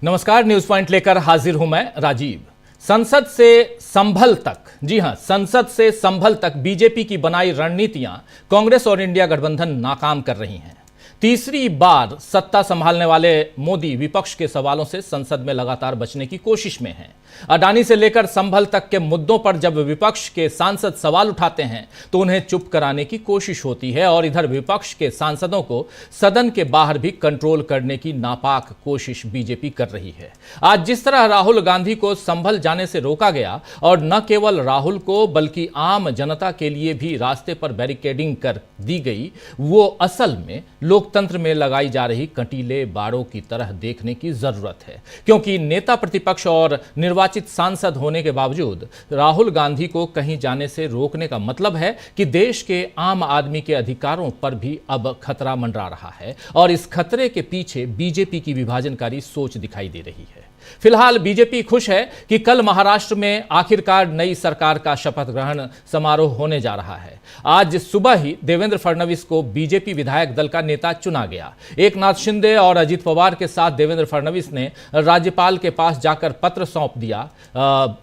नमस्कार, news point लेकर हाजिर हूं मैं राजीव। संसद से संभल तक, जी हां, संसद से संभल तक बीजेपी की बनाई रणनीतियां कांग्रेस और इंडिया गठबंधन नाकाम कर रही हैं। तीसरी बार सत्ता संभालने वाले मोदी विपक्ष के सवालों से संसद में लगातार बचने की कोशिश में हैं। अडानी से लेकर संभल तक के मुद्दों पर जब विपक्ष के सांसद सवाल उठाते हैं तो उन्हें चुप कराने की कोशिश होती है और इधर विपक्ष के सांसदों को सदन के बाहर भी कंट्रोल करने की नापाक कोशिश बीजेपी कर रही है। आज जिस तरह राहुल गांधी को संभल जाने से रोका गया और न केवल राहुल को बल्कि आम जनता के लिए भी रास्ते पर बैरिकेडिंग कर दी गई, वो असल में लोकतंत्र में लगाई जा रही कंटीले बाड़ों की तरह देखने की जरूरत है, क्योंकि नेता प्रतिपक्ष और निर्वाचित सांसद होने के बावजूद राहुल गांधी को कहीं जाने से रोकने का मतलब है कि देश के आम आदमी के अधिकारों पर भी अब खतरा मंडरा रहा है और इस खतरे के पीछे बीजेपी की विभाजनकारी सोच दिखाई दे रही है। फिलहाल बीजेपी खुश है कि कल महाराष्ट्र में आखिरकार नई सरकार का शपथ ग्रहण समारोह होने जा रहा है। आज सुबह ही देवेंद्र फडणवीस को बीजेपी विधायक दल का नेता चुना गया। एकनाथ शिंदे और अजित पवार के साथ देवेंद्र फडणवीस ने राज्यपाल के पास जाकर पत्र सौंप दिया,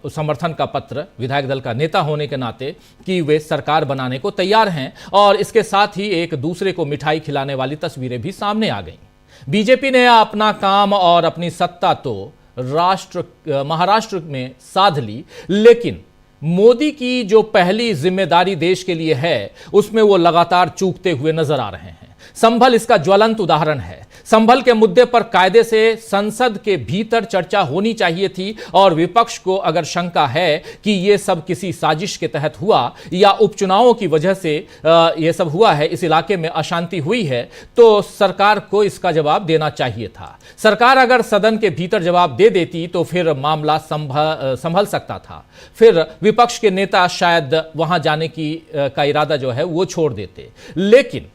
समर्थन का पत्र, विधायक दल का नेता होने के नाते, कि वे सरकार बनाने को तैयार हैं। और इसके साथ ही एक दूसरे को मिठाई खिलाने वाली तस्वीरें भी सामने आ गईं। बीजेपी ने अपना काम और अपनी सत्ता तो महाराष्ट्र में साध ली, लेकिन मोदी की जो पहली जिम्मेदारी देश के लिए है उसमें वो लगातार चूकते हुए नजर आ रहे हैं। संभल इसका ज्वलंत उदाहरण है। संभल के मुद्दे पर कायदे से संसद के भीतर चर्चा होनी चाहिए थी और विपक्ष को अगर शंका है कि यह सब किसी साजिश के तहत हुआ या उपचुनावों की वजह से यह सब हुआ है, इस इलाके में अशांति हुई है, तो सरकार को इसका जवाब देना चाहिए था। सरकार अगर सदन के भीतर जवाब दे देती तो फिर मामला संभल सकता था। फिर विपक्ष के नेता शायद वहां जाने का इरादा जो है वो छोड़ देते। लेकिन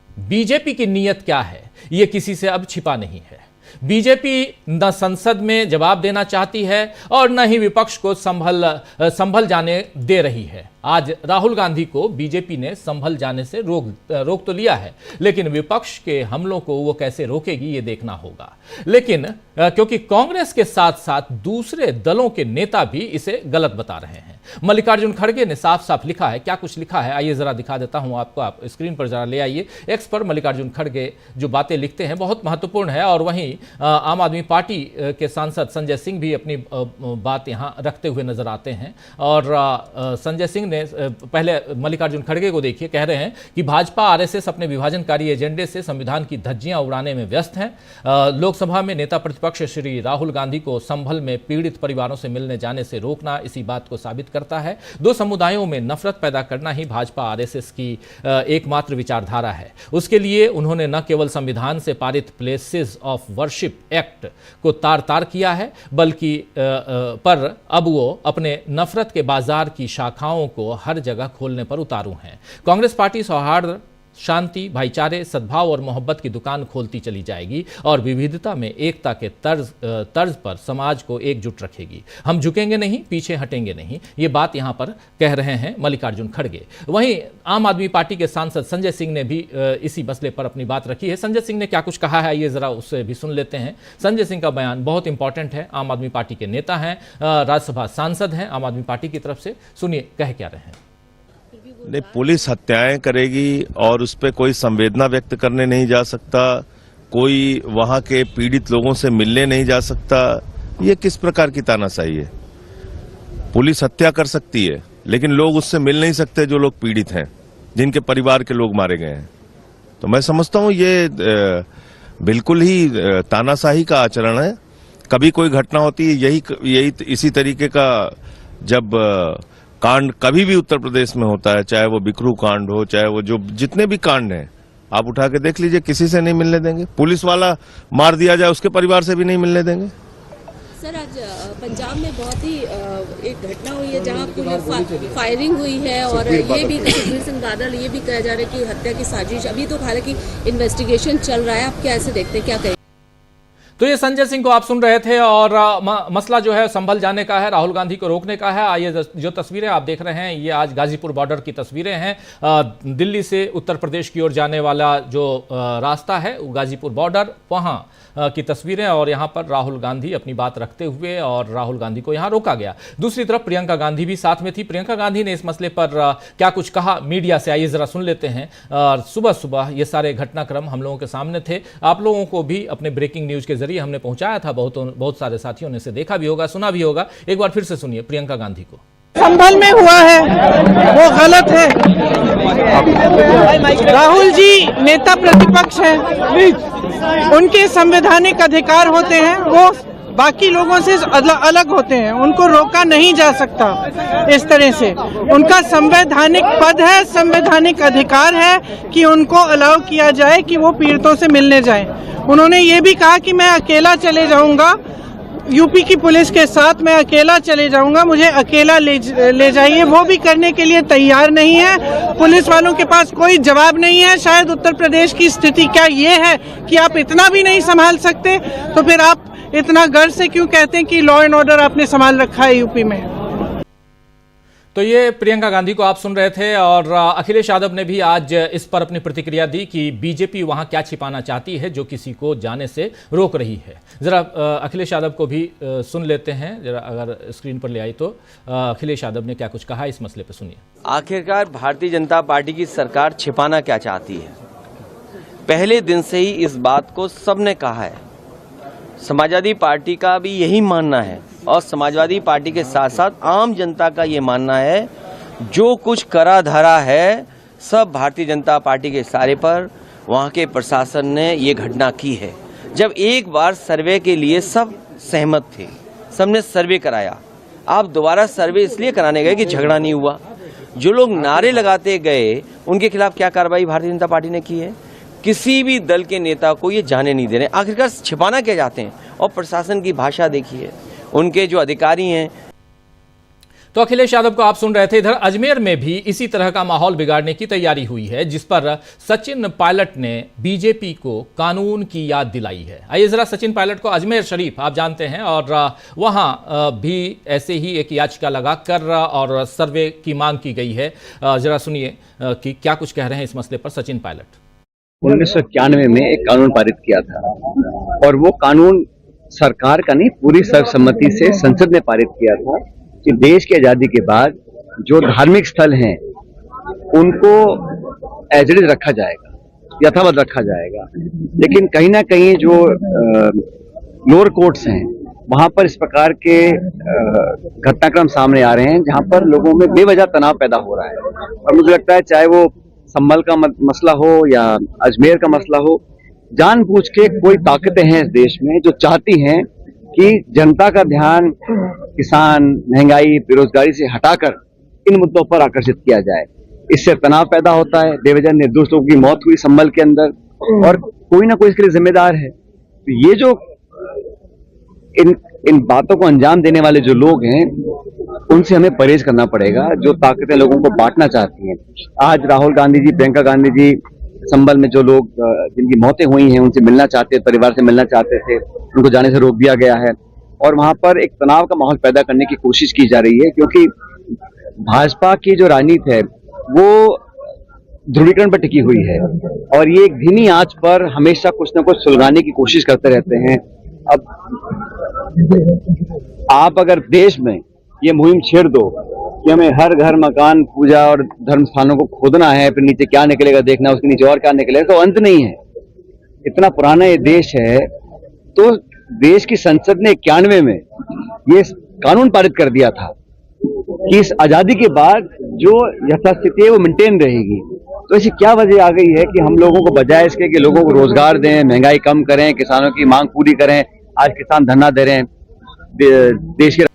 बीजेपी की नीयत क्या है, यह किसी से अब छिपा नहीं है। बीजेपी न संसद में जवाब देना चाहती है और न ही विपक्ष को संभल जाने दे रही है। आज राहुल गांधी को बीजेपी ने संभल जाने से रोक तो लिया है, लेकिन विपक्ष के हमलों को वो कैसे रोकेगी ये देखना होगा। लेकिन क्योंकि कांग्रेस के साथ साथ दूसरे दलों के नेता भी इसे गलत बता रहे हैं। मल्लिकार्जुन खड़गे ने साफ साफ लिखा है। क्या कुछ लिखा है आइए जरा दिखा देता हूं आपको, आप स्क्रीन पर जरा ले आइए। एक्स पर मल्लिकार्जुन खड़गे जो बातें लिखते हैं बहुत महत्वपूर्ण है। और वहीं आम आदमी पार्टी के सांसद संजय सिंह भी अपनी बात यहां रखते हुए नजर आते हैं। और संजय सिंह ने पहले मल्लिकार्जुन खड़गे को देखिए, कह रहे हैं कि भाजपा आरएसएस अपने विभाजनकारी एजेंडे से संविधान की धज्जियां उड़ाने में व्यस्त हैं। लोकसभा में नेता प्रतिपक्ष श्री राहुल गांधी को संभल में पीड़ित परिवारों से मिलने जाने से रोकना इसी बात को साबित करता है। दो समुदायों में नफरत पैदा करना ही भाजपा आरएसएस की एकमात्र विचारधारा है। उसके लिए उन्होंने न केवल संविधान से पारित प्लेसेस ऑफ वर्शिप एक्ट को तार किया है, बल्कि पर अब वो अपने नफरत के बाजार की शाखाओं को हर जगह खोलने पर उतारू हैं। कांग्रेस पार्टी सौहार्द, शांति, भाईचारे, सद्भाव और मोहब्बत की दुकान खोलती चली जाएगी और विविधता में एकता के तर्ज पर समाज को एकजुट रखेगी। हम झुकेंगे नहीं, पीछे हटेंगे नहीं, ये बात यहां पर कह रहे हैं मल्लिकार्जुन खड़गे। वहीं आम आदमी पार्टी के सांसद संजय सिंह ने भी इसी मसले पर अपनी बात रखी है। संजय सिंह ने क्या कुछ कहा है ये जरा उससे भी सुन लेते हैं। संजय सिंह का बयान बहुत इंपॉर्टेंट है। आम आदमी पार्टी के नेता हैं, राज्यसभा सांसद हैं आम आदमी पार्टी की तरफ से। सुनिए कह क्या रहे हैं। नहीं, पुलिस हत्याएं करेगी और उस पर कोई संवेदना व्यक्त करने नहीं जा सकता, कोई वहां के पीड़ित लोगों से मिलने नहीं जा सकता, ये किस प्रकार की तानाशाही है। पुलिस हत्या कर सकती है लेकिन लोग उससे मिल नहीं सकते जो लोग पीड़ित हैं, जिनके परिवार के लोग मारे गए हैं। तो मैं समझता हूं ये बिल्कुल ही तानाशाही का आचरण है। कभी कोई घटना होती है यही इसी तरीके का, जब कांड कभी भी उत्तर प्रदेश में होता है, चाहे वो बिकरू कांड हो, चाहे वो जो जितने भी कांड हैं, आप उठा के देख लीजिए, किसी से नहीं मिलने देंगे। पुलिस वाला मार दिया जाए उसके परिवार से भी नहीं मिलने देंगे। सर, आज पंजाब में बहुत ही एक घटना हुई है जहां फायरिंग हुई है और ये भी सुखबीर सिंह बादल ये भी कहा जा रहा है कि हत्या की साजिश। अभी तो हालांकि इन्वेस्टिगेशन चल रहा है, आप क्या ऐसे देखते हैं, क्या कहें? तो ये संजय सिंह को आप सुन रहे थे और मसला जो है संभल जाने का है, राहुल गांधी को रोकने का है। आइए जो तस्वीरें आप देख रहे हैं ये आज गाजीपुर बॉर्डर की तस्वीरें हैं। दिल्ली से उत्तर प्रदेश की ओर जाने वाला जो रास्ता है गाजीपुर बॉर्डर, वहां की तस्वीरें और यहाँ पर राहुल गांधी अपनी बात रखते हुए और राहुल गांधी को यहाँ रोका गया। दूसरी तरफ प्रियंका गांधी भी साथ में थी। प्रियंका गांधी ने इस मसले पर क्या कुछ कहा मीडिया से, आइए जरा सुन लेते हैं। सुबह सुबह ये सारे घटनाक्रम हम लोगों के सामने थे, आप लोगों को भी अपने ब्रेकिंग न्यूज के जरिए हमने पहुंचाया था, बहुत सारे साथियों ने इसे देखा भी होगा, सुना भी होगा। एक बार फिर से सुनिए प्रियंका गांधी को। संभल में हुआ है वो गलत है। राहुल जी नेता प्रतिपक्ष हैं, उनके संवैधानिक अधिकार होते हैं, वो बाकी लोगों से अलग होते हैं, उनको रोका नहीं जा सकता इस तरह से। उनका संवैधानिक पद है, संवैधानिक अधिकार है कि उनको अलाउ किया जाए कि वो पीड़ितों से मिलने जाएं। उन्होंने ये भी कहा कि मैं अकेला चले जाऊंगा, यूपी की पुलिस के साथ मैं अकेला चले जाऊंगा, मुझे अकेला ले जाइए। वो भी करने के लिए तैयार नहीं है। पुलिस वालों के पास कोई जवाब नहीं है। शायद उत्तर प्रदेश की स्थिति क्या ये है कि आप इतना भी नहीं संभाल सकते, तो फिर आप इतना गर्व से क्यों कहते हैं कि लॉ एंड ऑर्डर आपने संभाल रखा है यूपी में। तो ये प्रियंका गांधी को आप सुन रहे थे और अखिलेश यादव ने भी आज इस पर अपनी प्रतिक्रिया दी कि बीजेपी वहां क्या छिपाना चाहती है जो किसी को जाने से रोक रही है। जरा अखिलेश यादव को भी सुन लेते हैं, जरा अगर स्क्रीन पर ले आई तो अखिलेश यादव ने क्या कुछ कहा इस मसले पर सुनिए। आखिरकार भारतीय जनता पार्टी की सरकार छिपाना क्या चाहती है? पहले दिन से ही इस बात को सबने कहा है। समाजवादी पार्टी का भी यही मानना है और समाजवादी पार्टी के साथ साथ आम जनता का ये मानना है जो कुछ करा धरा है सब भारतीय जनता पार्टी के इशारे पर वहाँ के प्रशासन ने ये घटना की है। जब एक बार सर्वे के लिए सब सहमत थे, सबने सर्वे कराया, आप दोबारा सर्वे इसलिए कराने गए कि झगड़ा नहीं हुआ। जो लोग नारे लगाते गए उनके खिलाफ क्या कार्रवाई भारतीय जनता पार्टी ने की है? किसी भी दल के नेता को ये जाने नहीं दे रहे। आखिरकार छिपाना क्या चाहते हैं? और प्रशासन की भाषा देखिए, उनके जो अधिकारी हैं। तो अखिलेश यादव को आप सुन रहे थे। इधर अजमेर में भी इसी तरह का माहौल बिगाड़ने की तैयारी हुई है, जिस पर सचिन पायलट ने बीजेपी को कानून की याद दिलाई है। आइए जरा सचिन पायलट को, अजमेर शरीफ आप जानते हैं और वहां भी ऐसे ही एक याचिका लगाकर और सर्वे की मांग की गई है। जरा सुनिए कि क्या कुछ कह रहे हैं इस मसले पर सचिन पायलट। 1991 में एक कानून पारित किया था और वो कानून सरकार का नहीं, पूरी सर्वसम्मति से संसद ने पारित किया था कि देश की आजादी के बाद जो धार्मिक स्थल हैं उनको एज इट इज रखा जाएगा, यथावत रखा जाएगा। लेकिन कहीं ना कहीं जो लोअर कोर्ट्स हैं वहां पर इस प्रकार के घटनाक्रम सामने आ रहे हैं जहां पर लोगों में बेवजह तनाव पैदा हो रहा है। और मुझे लगता है चाहे वो संभल का मसला हो या अजमेर का मसला हो, जानबूझ के कोई ताकतें हैं इस देश में जो चाहती हैं कि जनता का ध्यान किसान, महंगाई, बेरोजगारी से हटाकर इन मुद्दों पर आकर्षित किया जाए। इससे तनाव पैदा होता है, बेवजह निर्दोष लोगों की मौत हुई संभल के अंदर और कोई ना कोई इसके लिए जिम्मेदार है। तो ये जो इन बातों को अंजाम देने वाले जो लोग हैं उनसे हमें परहेज करना पड़ेगा, जो ताकतें लोगों को बांटना चाहती हैं। आज राहुल गांधी जी, प्रियंका गांधी जी, संभल में जो लोग जिनकी मौतें हुई हैं उनसे मिलना चाहते, परिवार से मिलना चाहते थे, उनको जाने से रोक दिया गया है और वहां पर एक तनाव का माहौल पैदा करने की कोशिश की जा रही है। क्योंकि भाजपा की जो राजनीति है वो ध्रुवीकरण पर टिकी हुई है और ये एक धीमी आंच पर हमेशा कुछ न कुछ सुलझाने की कोशिश करते रहते हैं। अब आप अगर देश में ये मुहिम छेड़ दो कि हमें हर घर, मकान, पूजा और धर्म स्थानों को खोदना है, फिर नीचे क्या निकलेगा देखना, उसके नीचे और क्या निकलेगा, तो अंत नहीं है। इतना पुराना ये देश है। तो देश की संसद ने 91 में ये कानून पारित कर दिया था कि इस आजादी के बाद जो यथास्थिति है वो मेंटेन रहेगी। तो ऐसी क्या वजह आ गई है कि हम लोगों को बजाय इसके कि लोगों को रोजगार दें, महंगाई कम करें, किसानों की मांग पूरी करें, आज किसान धरना दे रहे हैं देश के।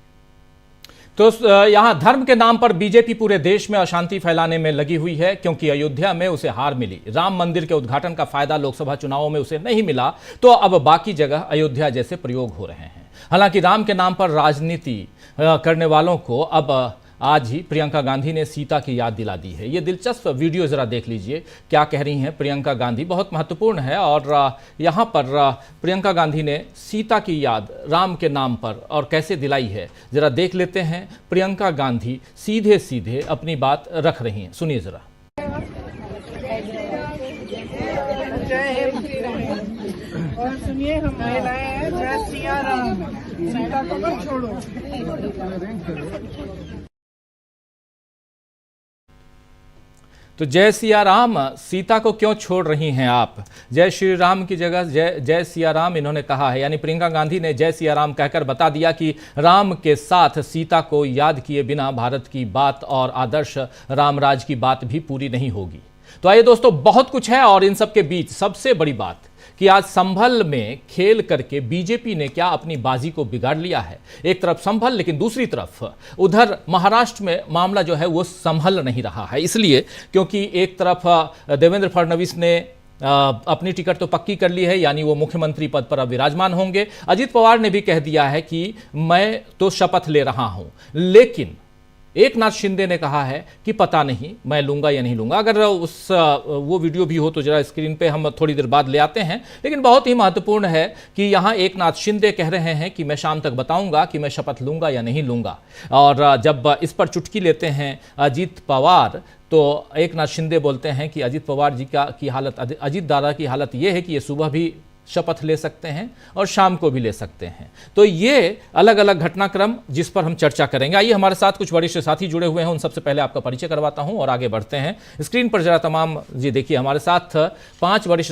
तो यहां धर्म के नाम पर बीजेपी पूरे देश में अशांति फैलाने में लगी हुई है, क्योंकि अयोध्या में उसे हार मिली, राम मंदिर के उद्घाटन का फायदा लोकसभा चुनावों में उसे नहीं मिला, तो अब बाकी जगह अयोध्या जैसे प्रयोग हो रहे हैं। हालांकि राम के नाम पर राजनीति करने वालों को अब आज ही प्रियंका गांधी ने सीता की याद दिला दी है। ये दिलचस्प वीडियो जरा देख लीजिए, क्या कह रही हैं प्रियंका गांधी, बहुत महत्वपूर्ण है। और यहाँ पर प्रियंका गांधी ने सीता की याद राम के नाम पर और कैसे दिलाई है, जरा देख लेते हैं। प्रियंका गांधी सीधे सीधे अपनी बात रख रही हैं, सुनिए जरा। और सुनिए, हम महिलाएं हैं, जय सिया राम, सीता को मत छोड़ो। तो जय सिया राम, सीता को क्यों छोड़ रही हैं आप? जय श्री राम की जगह जय सिया राम इन्होंने कहा है। यानी प्रियंका गांधी ने जय सिया राम कहकर बता दिया कि राम के साथ सीता को याद किए बिना भारत की बात और आदर्श रामराज की बात भी पूरी नहीं होगी। तो आइए दोस्तों, बहुत कुछ है और इन सब के बीच सबसे बड़ी बात कि आज संभल में खेल करके बीजेपी ने क्या अपनी बाजी को बिगाड़ लिया है। एक तरफ संभल, लेकिन दूसरी तरफ उधर महाराष्ट्र में मामला जो है वो संभल नहीं रहा है, इसलिए क्योंकि एक तरफ देवेंद्र फडणवीस ने अपनी टिकट तो पक्की कर ली है, यानी वो मुख्यमंत्री पद पर अब विराजमान होंगे। अजित पवार ने भी कह दिया है कि मैं तो शपथ ले रहा हूं, लेकिन एकनाथ शिंदे ने कहा है कि पता नहीं मैं लूंगा या नहीं लूंगा। अगर वो वीडियो भी हो तो जरा स्क्रीन पे हम थोड़ी देर बाद ले आते हैं। लेकिन बहुत ही महत्वपूर्ण है कि यहां एकनाथ शिंदे कह रहे हैं कि मैं शाम तक बताऊंगा कि मैं शपथ लूंगा या नहीं लूंगा। और जब इस पर चुटकी लेते हैं अजित पवार, तो एकनाथ शिंदे बोलते हैं कि अजित पवार जी की हालत, अजित दादा की हालत ये है कि ये सुबह भी शपथ ले सकते हैं और शाम को भी ले सकते हैं। तो ये अलग अलग घटनाक्रम जिस पर हम चर्चा करेंगे। आइए, हमारे साथ कुछ वरिष्ठ साथी जुड़े हुए हैं, उन सबसे पहले आपका परिचय करवाता हूं और आगे बढ़ते हैं। स्क्रीन पर जरा तमाम जी देखिए, हमारे साथ 5 वरिष्ठ